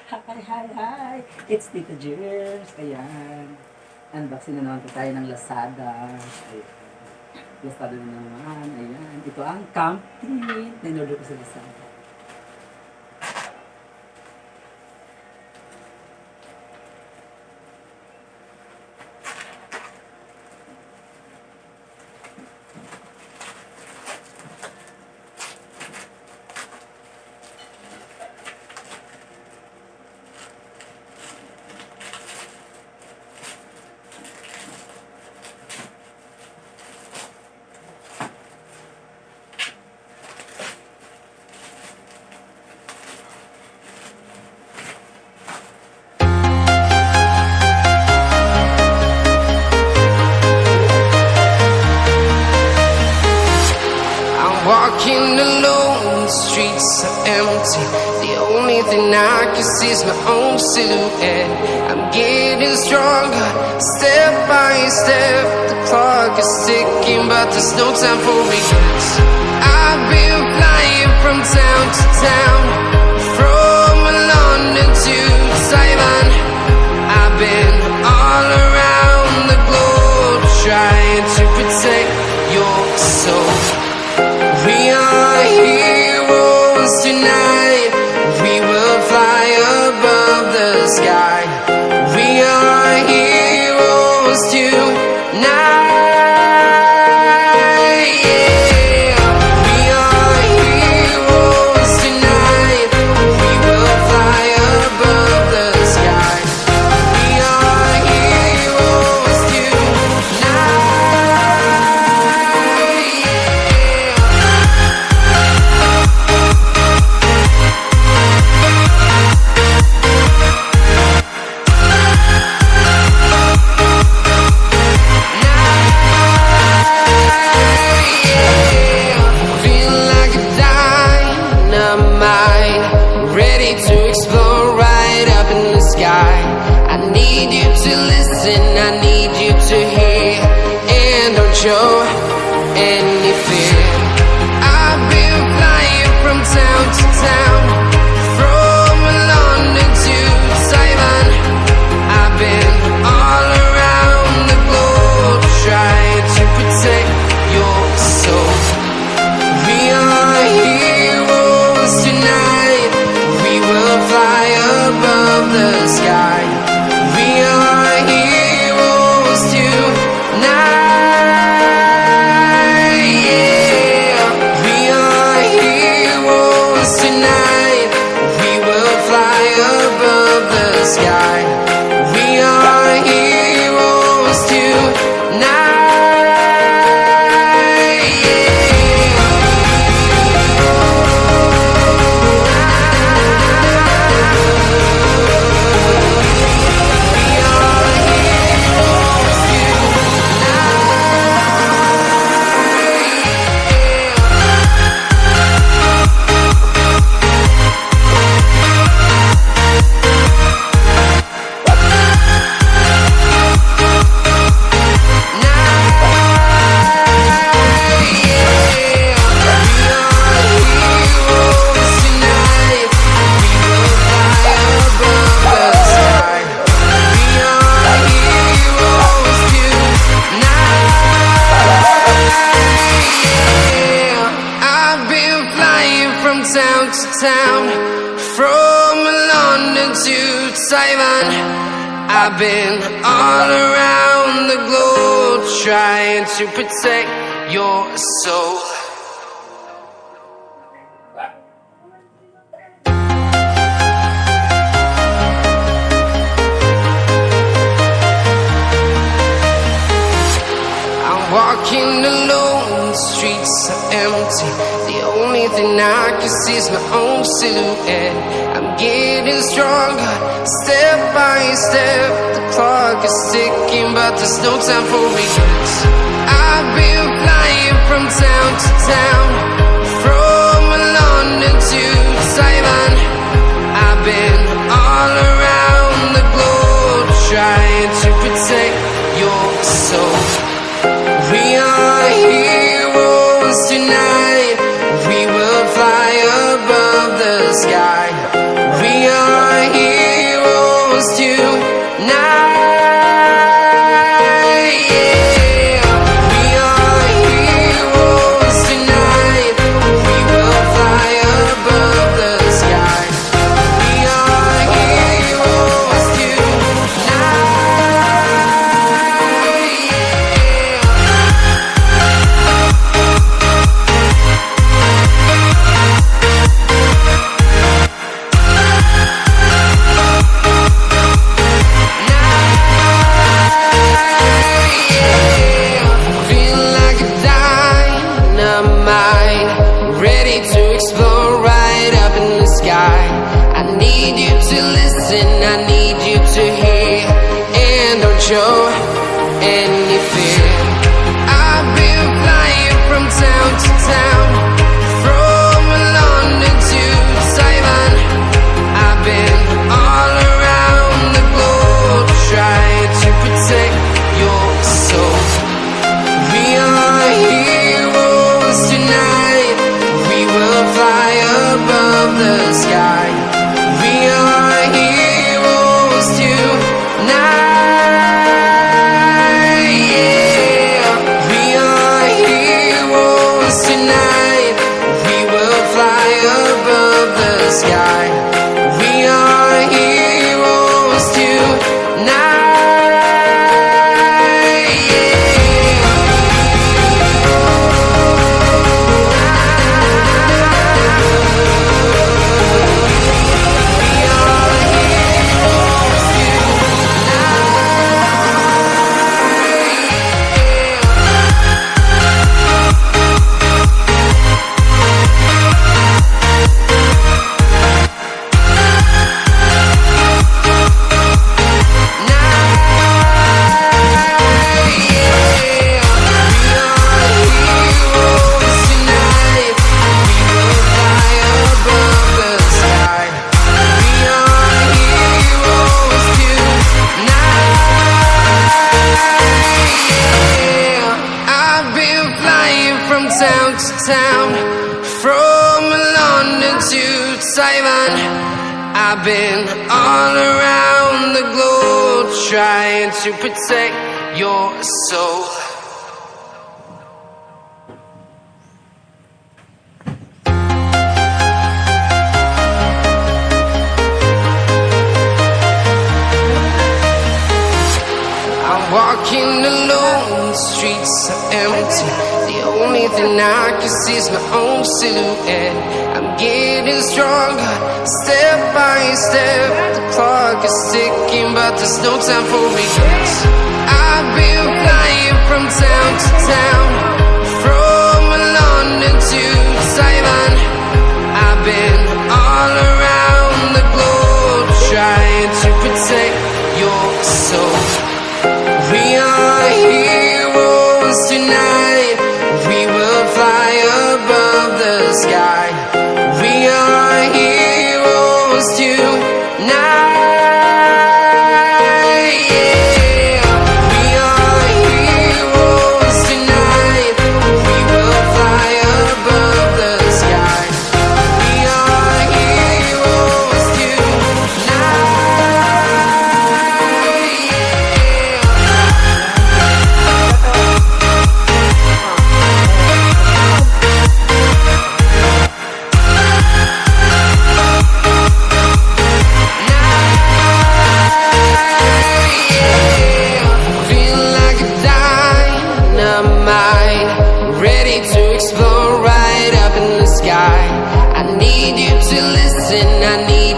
Hi! It's Tita Jers. Ayan. Unboxing na naman po tayo ng Lazada. Ayan. Lazada na naman. Ayan. Ito ang camp team na in-order ko sa Lazada. Walking alone, the streets are empty. The only thing I can see is my own silhouette. I'm getting stronger, step by step. The clock is ticking, but there's no time for regrets. I've been flying from town to town, from London to Taiwan. I've been all around the globe, trying to protect your soul. We are heroes tonight. We will fly above the sky. We are heroes tonight. Yeah. We are heroes tonight. We will fly above the sky. We are heroes tonight. I need you to hear and don't show any fear. I've been flying from town to town, from London to Taiwan. I've been all around the globe, trying to protect your soul. We are heroes tonight. We will fly above the sky. We are heroes tonight. Yeah. We are heroes tonight. We will fly above the sky. We are heroes tonight. Town to town, from London to Taiwan. I've been all around the globe, trying to protect your soul. I'm walking alone, the streets are empty. The only thing I can see is my own silhouette. I'm getting stronger, step by step. The clock is ticking, but there's no time for regrets. I've been flying from town to town, from London to Taiwan. I've been all around the globe, trying to protect your soul. We are heroes tonight. We will fly above the sky. We are here. need you to listen, I need you to hear, and don't show any fear. I've been flying from town to town, from London to Taiwan. I've been all around the globe trying to protect your soul. We are heroes tonight, we will fly above the sky. We are heroes tonight, yeah. We are heroes tonight, we will fly above the sky. We are heroes tonight, yeah. Town to town, from London to Taiwan. I've been all around the globe trying to protect your soul. I'm walking alone, the streets are empty. The only thing I can see is my own silhouette. I'm getting stronger, step by step. The clock is ticking, but there's no time for regrets. I've been flying from town to town, from London to Taiwan. I've been all around the globe trying to protect your soul. We are heroes tonight, we will fly above the sky. We are heroes tonight, yeah. We are heroes tonight, we will fly above the sky. We are heroes tonight, yeah. Feel like a dynamite, ready to explode right up in the sky. I need you to listen, I need